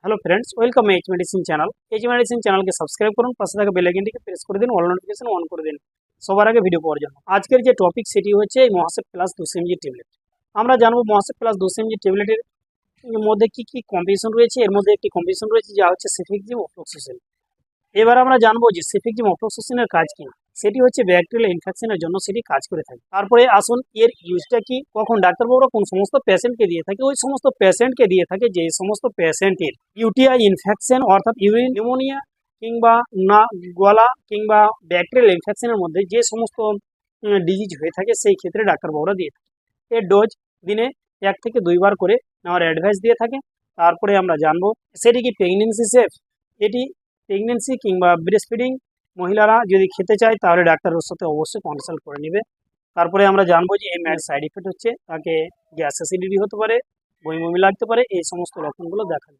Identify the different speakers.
Speaker 1: Hello friends, welcome H medicine channel. H medicine চ্যানেলকে subscribe করুন, পাশে থাকা বেল আইকনটিকে প্রেস করে দিন, অল নোটিফিকেশন অন করে দিন সবার আগে ভিডিও পাওয়ার জন্য। আজকের যে টপিক সেটি হচ্ছে এই মহাসেপ প্লাস 200 mg ট্যাবলেট। আমরা জানবো মহাসেপ প্লাস 200 mg ট্যাবলেটের মধ্যে কি কি কম্বিনেশন রয়েছে। এর মধ্যে একটি কম্বিনেশন রয়েছে যা হচ্ছে সেফিক্সিম অফ্লক্সাসিন। এবার আমরা জানবো যে সেফিক্সিম অফ্লক্সাসিনের কাজ কি। সেটি হচ্ছে ব্যাকটেরিয়াল ইনফেকশনের জন্য সেটি কাজ করে থাকে। তারপরে আসুন এর ইউজটা কি, কখন ডাক্তারবাবুরা কোন সমস্ত পেশেন্টকে দিয়ে থাকে। ওই সমস্ত পেশেন্টকে দিয়ে থাকে যে সমস্ত পেশেন্টের ইউটিআই ইনফেকশন অর্থাৎ ইউরিন নিউমোনিয়া কিংবা না গলা কিংবা ব্যাকটেরিয়াল ইনফেকশনের মধ্যে যে সমস্ত ডিজিজ হয়ে থাকে সেই ক্ষেত্রে ডাক্তারবাবুরা দিয়ে থাকে। এর ডোজ দিনে 1 থেকে 2 বার করে নেওয়ার অ্যাডভাইস দিয়ে থাকে। তারপরে আমরা জানবো সেটি কি প্রেগনেন্সি সেফ। এটি প্রেগনেন্সি কিংবা ব্রেস্ট ফিডিং মহিলারা যদি খেতে চায় তাহলে ডাক্তারের সাথে অবশ্যই কনসাল্ট করে নেবে। তারপরে আমরা জানবো যে এই ম্যাড সাইড ইফেক্ট হচ্ছে তাকে গ্যাস অ্যাসিডিটি হতে পারে, বমি বমি লাগতে পারে, এই সমস্ত লক্ষণগুলো দেখাবে।